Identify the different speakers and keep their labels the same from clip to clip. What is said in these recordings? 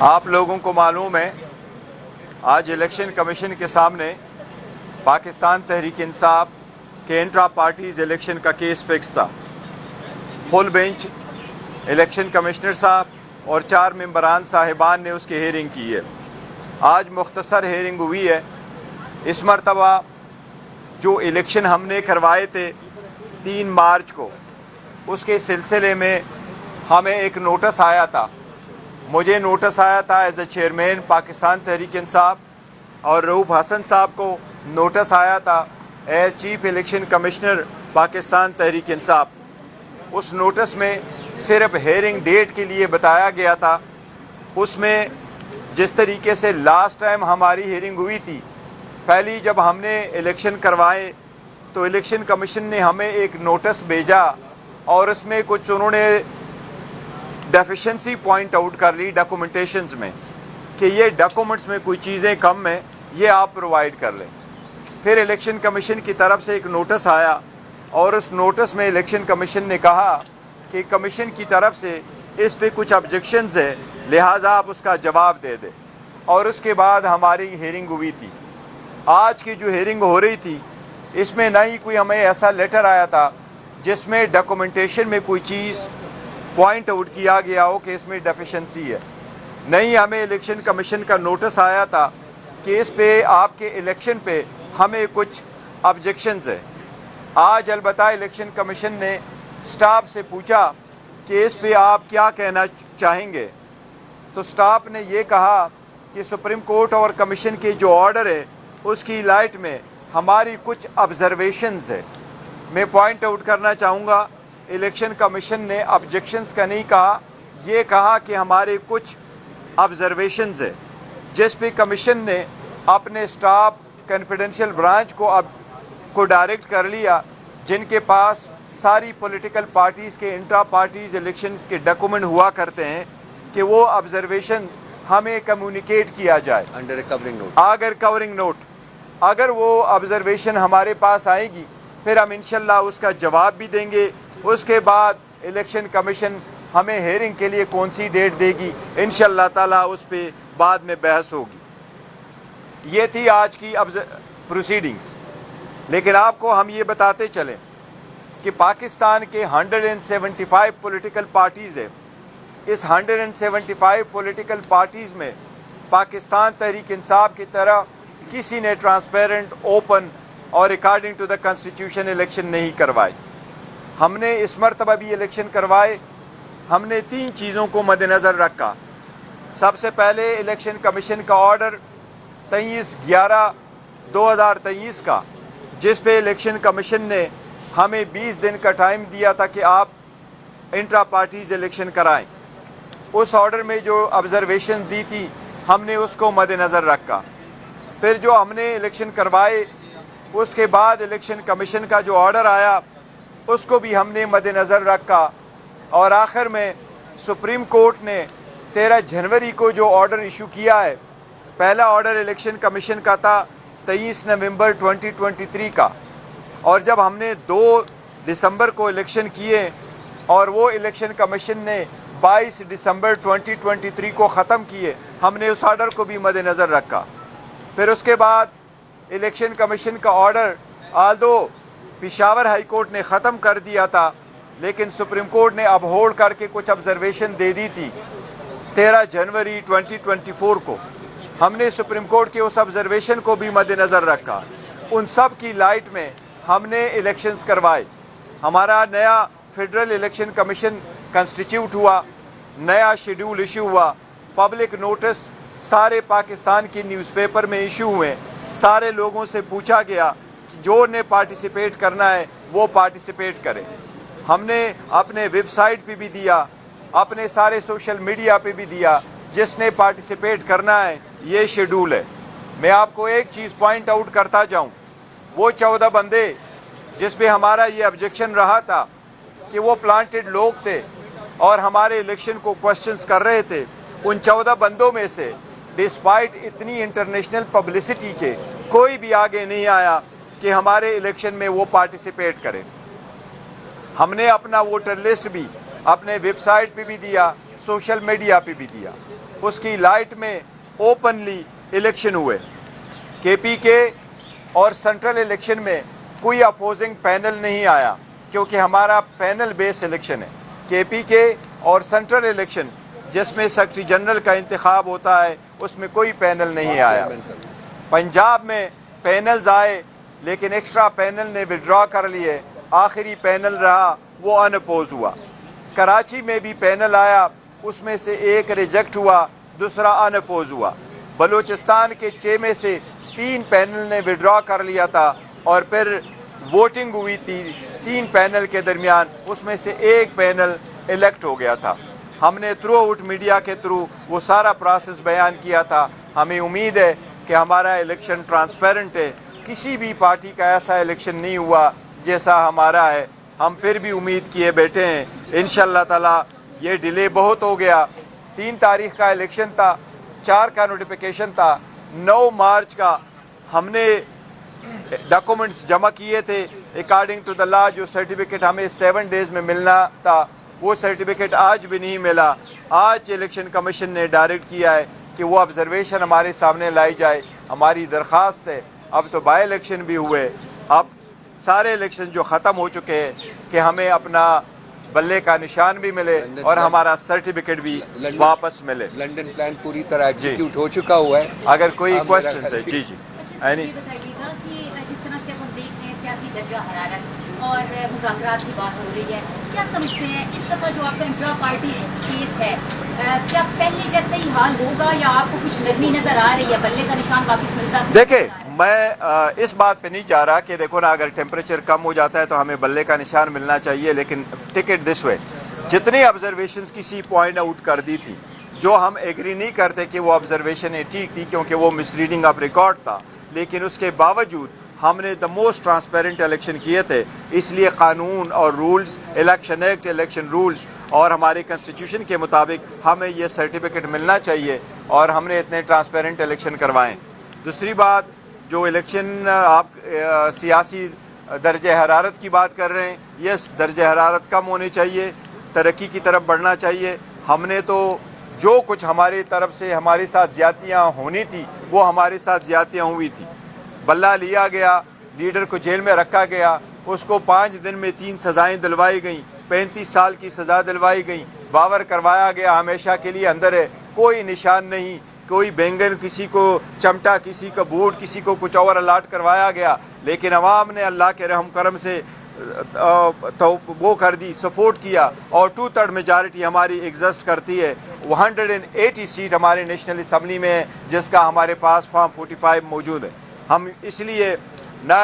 Speaker 1: آپ لوگوں کو معلوم ہے آج الیکشن کمیشن کے سامنے پاکستان تحریک انصاف کے انٹرا پارٹیز الیکشن کا کیس فکس تھا. فل بینچ الیکشن کمشنر صاحب اور 4 ممبران صاحبان نے اس کی ہیئرنگ کی ہے. آج مختصر ہیئرنگ ہوئی ہے. اس مرتبہ جو الیکشن ہم نے کروائے تھے 3 مارچ کو، اس کے سلسلے میں ہمیں ایک نوٹس آیا تھا. مجھے نوٹس آیا تھا as a chairman Pakistan Tehreek Insaf, اور رؤوف حسن صاحب کو نوٹس آیا تھا as chief election commissioner Pakistan Tehreek Insaf. اس نوٹس میں صرف ہیئرنگ ڈیٹ کے لیے بتایا گیا تھا. اس میں جس طریقے سے لاسٹ ٹائم ہماری ہیئرنگ ہوئی تھی، پہلی جب ہم نے الیکشن کروائے تو الیکشن کمیشن نے ہمیں ایک نوٹس بھیجا اور اس میں کچھ انہوں نے ڈیفیشنسی پوائنٹ آؤٹ کر لی ڈاکومنٹیشنز میں کہ یہ ڈاکومنٹس میں کوئی چیزیں کم ہیں، یہ آپ پرووائڈ کر لیں. پھر الیکشن کمیشن کی طرف سے ایک نوٹس آیا اور اس نوٹس میں الیکشن کمیشن نے کہا کہ کمیشن کی طرف سے اس پہ کچھ آبجیکشنز ہے، لہٰذا آپ اس کا جواب دے دیں. اور اس کے بعد ہماری ہیئرنگ ہوئی تھی. آج کی جو ہیئرنگ ہو رہی تھی اس میں نہ ہی کوئی ہمیں ایسا لیٹر آیا تھا جس میں ڈاکومنٹیشن میں کوئی چیز پوائنٹ آؤٹ کیا گیا ہو کہ اس میں ڈیفیشنسی ہے. نہیں ہمیں الیکشن کمیشن کا نوٹس آیا تھا کہ اس پہ آپ کے الیکشن پہ ہمیں کچھ آبجیکشنز ہے. آج البتہ الیکشن کمیشن نے سٹاف سے پوچھا کہ اس پہ آپ کیا کہنا چاہیں گے، تو سٹاف نے یہ کہا کہ سپریم کورٹ اور کمیشن کے جو آرڈر ہے اس کی لائٹ میں ہماری کچھ آبزرویشنز ہے. میں پوائنٹ آؤٹ کرنا چاہوں گا الیکشن کمیشن نے آبجیکشنز کا نہیں کہا، یہ کہا کہ ہمارے کچھ آبزرویشنز ہے، جس پہ کمیشن نے اپنے سٹاف کنفیڈنشیل برانچ کو ڈائریکٹ کر لیا، جن کے پاس ساری پولیٹیکل پارٹیز کے انٹرا پارٹیز الیکشنز کے ڈاکومنٹ ہوا کرتے ہیں، کہ وہ آبزرویشنز ہمیں کمیونیکیٹ کیا جائے
Speaker 2: انڈر کورنگ نوٹ.
Speaker 1: اگر کورنگ نوٹ اگر وہ آبزرویشن ہمارے پاس آئے گی پھر ہم انشاءاللہ اس کا جواب بھی دیں گے. اس کے بعد الیکشن کمیشن ہمیں ہیئرنگ کے لیے کون سی ڈیٹ دے گی، انشاءاللہ تعالیٰ اس پہ بعد میں بحث ہوگی. یہ تھی آج کی پروسیڈنگز. لیکن آپ کو ہم یہ بتاتے چلیں کہ پاکستان کے 175 پولیٹیکل پارٹیز ہیں. اس 175 پولیٹیکل پارٹیز میں پاکستان تحریک انصاف کی طرح کسی نے ٹرانسپیرنٹ، اوپن اور according to the constitution election نہیں کروائے. ہم نے اس مرتبہ بھی الیکشن کروائے. ہم نے 3 چیزوں کو مد نظر رکھا. سب سے پہلے الیکشن کمیشن کا آرڈر 23/11/2023 کا، جس پہ الیکشن کمیشن نے ہمیں 20 دن کا ٹائم دیا تھا کہ آپ انٹرا پارٹیز الیکشن کرائیں. اس آرڈر میں جو آبزرویشن دی تھی ہم نے اس کو مد نظر رکھا. پھر جو ہم نے الیکشن کروائے اس کے بعد الیکشن کمیشن کا جو آرڈر آیا اس کو بھی ہم نے مد نظر رکھا. اور آخر میں سپریم کورٹ نے 13 جنوری کو جو آرڈر ایشو کیا ہے، پہلا آرڈر الیکشن کمیشن کا تھا 23 نومبر 2023 کا، اور جب ہم نے 2 دسمبر کو الیکشن کیے اور وہ الیکشن کمیشن نے 22 دسمبر 2023 کو ختم کیے، ہم نے اس آرڈر کو بھی مد نظر رکھا. پھر اس کے بعد الیکشن کمیشن کا آرڈر آلدو پشاور ہائی کورٹ نے ختم کر دیا تھا، لیکن سپریم کورٹ نے اب ہولڈ کر کے کچھ آبزرویشن دے دی تھی 13 جنوری 2024 کو. ہم نے سپریم کورٹ کے اس آبزرویشن کو بھی مد نظر رکھا. ان سب کی لائٹ میں ہم نے الیکشنز کروائے. ہمارا نیا فیڈرل الیکشن کمیشن کنسٹیٹیوٹ ہوا، نیا شیڈول ایشو ہوا، پبلک نوٹس سارے پاکستان کی نیوز پیپر میں ایشو ہوئے. سارے لوگوں سے پوچھا گیا کہ جو نے پارٹیسپیٹ کرنا ہے وہ پارٹیسپیٹ کرے. ہم نے اپنے ویب سائٹ پہ بھی دیا، اپنے سارے سوشل میڈیا پہ بھی دیا. جس نے پارٹیسپیٹ کرنا ہے یہ شیڈول ہے. میں آپ کو ایک چیز پوائنٹ آؤٹ کرتا جاؤں، وہ 14 بندے جس پہ ہمارا یہ آبجیکشن رہا تھا کہ وہ پلانٹڈ لوگ تھے اور ہمارے الیکشن کو کوسچنز کر رہے تھے، ان 14 بندوں میں سے ڈسپائٹ اتنی انٹرنیشنل پبلسٹی کے کوئی بھی آگے نہیں آیا کہ ہمارے الیکشن میں وہ پارٹیسپیٹ کرے. ہم نے اپنا ووٹر لسٹ بھی اپنے ویب سائٹ پہ بھی دیا، سوشل میڈیا پہ بھی دیا. اس کی لائٹ میں اوپنلی الیکشن ہوئے. کے پی کے اور سینٹرل الیکشن میں کوئی اپوزنگ پینل نہیں آیا کیونکہ ہمارا پینل بیس الیکشن ہے. کے پی کے اور سینٹرل الیکشن جس میں سیکرٹری جنرل کا انتخاب ہوتا ہے اس میں کوئی پینل نہیں آیا. پنجاب میں پینلز آئے لیکن ایکسٹرا پینل نے وڈرا کر لیے. آخری پینل رہا وہ ان اپوز ہوا. کراچی میں بھی پینل آیا, اس میں سے ایک ریجیکٹ ہوا, دوسرا ان اپوز ہوا. بلوچستان کے 6 میں سے 3 پینل نے وڈرا کر لیا تھا اور پھر ووٹنگ ہوئی تھی 3 پینل کے درمیان, اس میں سے ایک پینل الیکٹ ہو گیا تھا. ہم نے تھرو آؤٹ میڈیا کے تھرو وہ سارا پروسیس بیان کیا تھا. ہمیں امید ہے کہ ہمارا الیکشن ٹرانسپیرنٹ ہے. کسی بھی پارٹی کا ایسا الیکشن نہیں ہوا جیسا ہمارا ہے. ہم پھر بھی امید کیے بیٹھے ہیں انشاءاللہ تعالی. یہ ڈیلے بہت ہو گیا. 3 تاریخ کا الیکشن تھا, 4 کا نوٹیفیکیشن تھا, 9 مارچ کا ہم نے ڈاکومنٹس جمع کیے تھے اکارڈنگ ٹو دا لا. جو سرٹیفکیٹ ہمیں 7 ڈیز میں ملنا تھا وہ سرٹیفکیٹ آج بھی نہیں ملا. آج الیکشن کمیشن نے ڈائریکٹ کیا ہے کہ وہ آبزرویشن ہمارے سامنے لائی جائے. ہماری درخواست ہے. اب تو بائی الیکشن بھی ہوئے, اب سارے الیکشن جو ختم ہو چکے ہیں کہ ہمیں اپنا بلے کا نشان بھی ملے اور ہمارا سرٹیفکیٹ بھی واپس ملے.
Speaker 2: لنڈن پلان پوری طرح ایگزیکیوٹ ہو چکا ہوا ہے.
Speaker 1: اگر کوئی کوشچن ہے. جی جی
Speaker 3: بتائیے گا کہ جس طرح سے ہم دیکھ رہے ہیں سیاسی درجہ حرارت اور مذاکرات کی بات ہو رہی ہے, کیا سمجھتے ہیں اس دفعہ جو آپ کا انٹرا پارٹی کیس ہے کیا پہلے جیسے ہی حال ہوگا یا آپ کو کچھ نرمی نظر آ رہی ہے, بلے کا نشان واپس ملتا؟
Speaker 1: دیکھیں میں اس بات پہ نہیں چاہ رہا کہ دیکھو نا اگر ٹیمپریچر کم ہو جاتا ہے تو ہمیں بلے کا نشان ملنا چاہیے, لیکن ٹکٹ دس وے جتنی آبزرویشنز کسی پوائنٹ آؤٹ کر دی تھی جو ہم ایگری نہیں کرتے کہ وہ آبزرویشن ٹھیک تھی کیونکہ وہ مس ریڈنگ آف ریکارڈ تھا, لیکن اس کے باوجود ہم نے دا موسٹ ٹرانسپیرنٹ الیکشن کیے تھے. اس لیے قانون اور rules, election act, election rules اور ہمارے کنسٹیٹیوشن کے مطابق ہمیں یہ سرٹیفکیٹ ملنا چاہیے اور ہم نے اتنے ٹرانسپیرنٹ الیکشن کروائے. دوسری بات, جو الیکشن آپ سیاسی درجہ حرارت کی بات کر رہے ہیں, یس درجہ حرارت کم ہونے چاہیے, ترقی کی طرف بڑھنا چاہیے. ہم نے تو جو کچھ ہماری طرف سے ہمارے ساتھ زیادتیاں ہونی تھی وہ ہمارے ساتھ زیادتیاں ہوئی تھی. بلہ لیا گیا, لیڈر کو جیل میں رکھا گیا, اس کو 5 دن میں 3 سزائیں دلوائی گئیں, 35 سال کی سزا دلوائی گئیں, باور کروایا گیا ہمیشہ کے لیے اندر ہے, کوئی نشان نہیں, کوئی بینگن, کسی کو چمٹا, کسی کو بوٹ, کسی کو کچھ اور الاٹ کروایا گیا. لیکن عوام نے اللہ کے رحم کرم سے تو وہ کر دی, سپورٹ کیا اور 2/3 میجارٹی ہماری ایگزسٹ کرتی ہے. 180 سیٹ ہمارے نیشنل اسمبلی میں ہے جس کا ہمارے پاس فارم 45 موجود ہے. ہم اس لیے نہ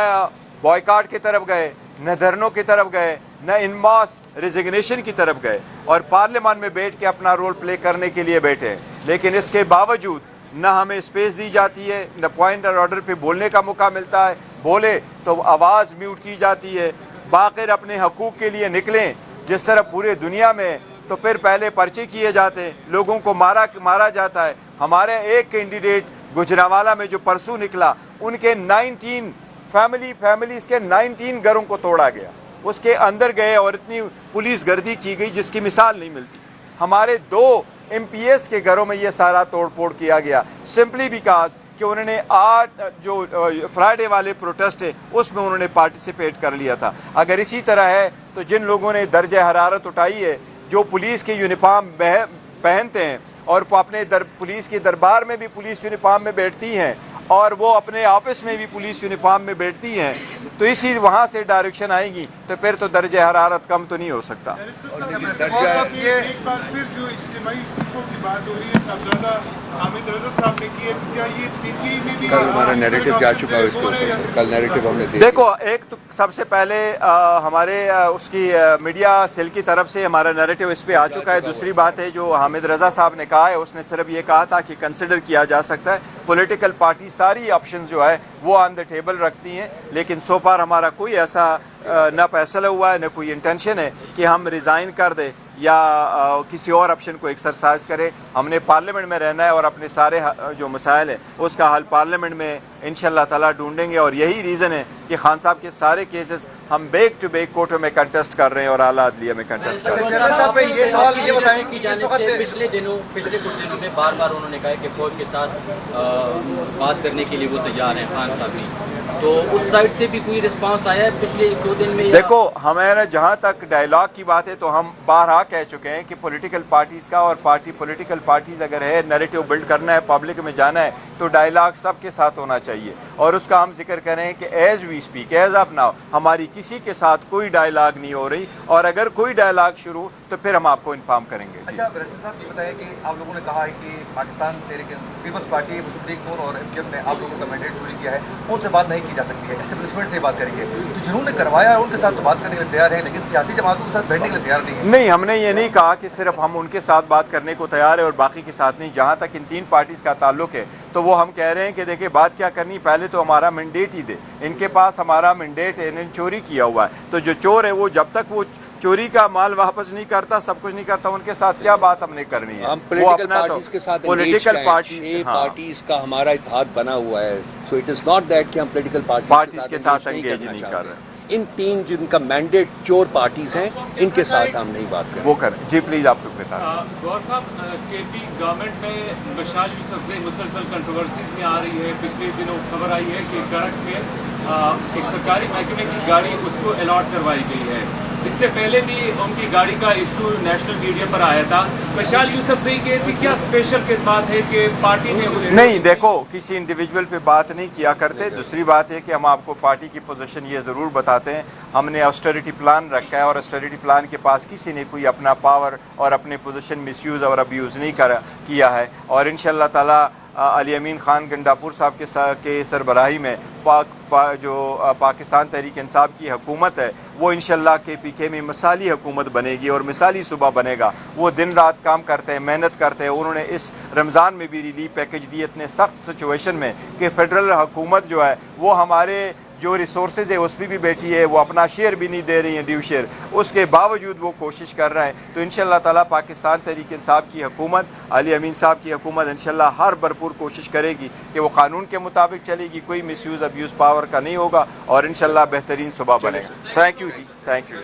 Speaker 1: بوائیکاٹ کی طرف گئے, نہ دھرنوں کی طرف گئے, نہ ان ماس ریزگنیشن کی طرف گئے اور پارلیمان میں بیٹھ کے اپنا رول پلے کرنے کے لیے بیٹھے ہیں. لیکن اس کے باوجود نہ ہمیں اسپیس دی جاتی ہے, نہ پوائنٹ اور آرڈر پہ بولنے کا موقع ملتا ہے. بولے تو آواز میوٹ کی جاتی ہے. باقر اپنے حقوق کے لیے نکلیں جس طرح پورے دنیا میں, تو پھر پہلے پرچے کیے جاتے ہیں, لوگوں کو مارا جاتا ہے. ہمارے ایک کینڈیڈیٹ گجرانوالہ میں جو پرسوں نکلا, ان کے 19 فیملیز کے 19 گھروں کو توڑا گیا, اس کے اندر گئے اور اتنی پولیس گردی کی گئی جس کی مثال نہیں ملتی. ہمارے 2 MPs کے گھروں میں یہ سارا توڑ پھوڑ کیا گیا سمپلی بیکاز کہ انہوں نے جو فرائیڈے والے پروٹیسٹ ہے اس میں انہوں نے پارٹیسپیٹ کر لیا تھا. اگر اسی طرح ہے تو جن لوگوں نے درجہ حرارت اٹھائی ہے, جو پولیس کے یونیفارم پہنتے ہیں اور اپنے پولیس کے دربار میں بھی پولیس یونیفارم میں بیٹھتی ہیں اور وہ اپنے آفس میں بھی پولیس یونیفارم میں بیٹھتی ہیں, تو اسی وہاں سے ڈائریکشن آئے گی تو پھر تو درجہ حرارت کم تو نہیں ہو سکتا.
Speaker 4: ایک بار پھر جو اجتماعی استعفوں کی بات ہو رہی ہے, صاحبزادہ حامد رضا صاحب نے کی ہے, کیا یہ PTI میں بھی
Speaker 2: کل ہمارا نیریٹو کیا چکا ہے اس کے اوپر؟ کل نیریٹو ہم نے
Speaker 1: دیکھو, ایک تو سب سے پہلے ہمارے اس کی میڈیا سیل کی طرف سے ہمارا نیریٹو اس پہ آ چکا ہے. دوسری بات ہے جو حامد رضا صاحب نے کہا ہے, اس نے صرف یہ کہا تھا کہ کنسیڈر کیا جا سکتا ہے. پولیٹیکل پارٹی ساری آپشن جو ہے وہ آن دا ٹیبل رکھتی ہیں, لیکن سو فار ہمارا کوئی ایسا نہ فیصلہ ہوا ہے نہ کوئی انٹینشن ہے کہ ہم ریزائن کر دیں یا کسی اور آپشن کو ایکسرسائز کرے. ہم نے پارلیمنٹ میں رہنا ہے اور اپنے سارے جو مسائل ہیں اس کا حل پارلیمنٹ میں انشاءاللہ تعالیٰ ڈھونڈیں گے. اور یہی ریزن ہے کہ خان صاحب کے سارے کیسز ہم بیک ٹو بیک کورٹوں میں کنٹیسٹ کر رہے ہیں اور اعلیٰ عدلیہ میں کنٹیسٹ کر رہے ہیں.
Speaker 5: چیئرمین صاحب یہ سوال یہ بتائیں کہ اس وقت
Speaker 6: پچھلے کچھ دنوں میں بار بار انہوں نے کہا کہ فوج کے ساتھ بات کرنے کے لیے وہ تیار ہیں خان صاحب بھی, تو اس سائڈ سے بھی کوئی رسپانس آیا ہے پچھلے 1-2 دن میں؟
Speaker 1: دیکھو ہمارا جہاں تک ڈائلاگ کی بات ہے تو ہم بارہا کہہ چکے ہیں کہ پولیٹیکل پارٹیز کا اور پولیٹیکل پارٹیز اگر ہے نیریٹو بلڈ کرنا ہے, پبلک میں جانا ہے تو ڈائلاگ سب کے ساتھ ہونا چاہیے. اور اس کا ہم ذکر کریں کہ as we speak, as of now ہماری کسی کے ساتھ کوئی ڈائلاگ نہیں ہو رہی, اور اگر کوئی ڈائلاگ شروع تو پھر ہم آپ کو انفارم کریں گے.
Speaker 5: اچھا برسٹر صاحب یہ بتائیں کہ آپ لوگوں نے کہا ہے کہ پاکستان تحریک پیپلز پارٹی مسلم لیگ نون اور MKM نے آپ لوگوں کا مینڈیٹ چوری کیا ہے, ان سے بات نہیں کی جا سکتی ہے, اسٹیبلشمنٹ سے بات کریں گے. تو جنہوں نے کروایا ان کے ساتھ تو بات کرنے کے لیے تیار ہیں, لیکن سیاسی جماعتوں کے ساتھ بیٹھنے کے لیے تیار نہیں ہے.
Speaker 1: نہیں, ہم نے یہ نہیں کہا کہ صرف ہم ان کے ساتھ بات کرنے کو تیار ہے اور باقی کے ساتھ نہیں. جہاں تک ان 3 پارٹیز کا تعلق ہے تو وہ ہم کہہ رہے ہیں کہ دیکھیں بات کیا کرنی, پہلے تو ہمارا مینڈیٹ ہی دے. ان کے پاس ہمارا مینڈیٹ ہے, انہوں نے چوری کیا ہوا ہے, تو جو چور ہے وہ جب تک وہ چوری کا مال واپس نہیں کرتا, سب کچھ نہیں کرتا, ان کے ساتھ کیا بات ہم نے کرنی ہے.
Speaker 2: ہم پولیٹیکل پارٹیز کے ساتھ
Speaker 1: پولیٹیکل
Speaker 2: پارٹیز کا ہمارا اتحاد بنا ہوا ہے. So it is not that کہ ہم پولیٹیکل
Speaker 1: پارٹیز کے ساتھ انگیج نہیں کر رہے.
Speaker 2: ان 3 جن کا مینڈیٹ چور پارٹیز ہیں ان کے ساتھ ہم نہیں بات کریں.
Speaker 1: وہ کریں. جی پلیز آپ کو بتا.
Speaker 7: گور صاحب, KP گورنمنٹ میں مشال یوسفزئی مسلسل کنٹروورسیز میں آ رہی ہے. پچھلے دنوں خبر آئی ہے کہ گرک میں ایک سرکاری محکمے کی گاڑی اس کو الاٹ کروائی گئی ہے. اس سے پہلے بھی ان کی گاڑی کا ایشو نیشنل میڈیا پر آیا تھا. مشال یوسفزئی کی ایسی کیا اسپیشل خدمات ہے کہ پارٹی نے
Speaker 1: نہیں, دیکھو کسی انڈیویجول پہ بات نہیں کیا کرتے. دوسری بات ہے کہ ہم آپ کو پارٹی کی پوزیشن یہ ضرور بتاتے ہیں, ہم نے آسٹریٹی پلان رکھا ہے اور آسٹریٹی پلان کے پاس کسی نے کوئی اپنا پاور اور اپنے پوزیشن مس یوز اور ابیوز نہیں کیا ہے. اور انشاءاللہ تعالیٰ علی امین خان گنڈاپور صاحب کے سربراہی میں جو پاکستان تحریک انصاف کی حکومت ہے وہ انشاءاللہ KPK میں مثالی حکومت بنے گی اور مثالی صوبہ بنے گا. وہ دن رات کام کرتے ہیں, محنت کرتے ہیں. انہوں نے اس رمضان میں بھی ریلیف پیکج دی اتنے سخت سچویشن میں کہ فیڈرل حکومت جو ہے وہ ہمارے جو ریسورسز ہے اس پہ بھی بیٹھی ہے, وہ اپنا شیئر بھی نہیں دے رہی ہیں, ڈیو شیئر, اس کے باوجود وہ کوشش کر رہے ہیں. تو انشاءاللہ تعالیٰ پاکستان تحریک انصاف کی حکومت, علی امین صاحب کی حکومت انشاءاللہ ہر بھرپور کوشش کرے گی کہ وہ قانون کے مطابق چلے گی, کوئی مس یوز ابیوز پاور کا نہیں ہوگا اور انشاءاللہ بہترین صوبہ بنے گا. تھینک یو جی, تھینک یو.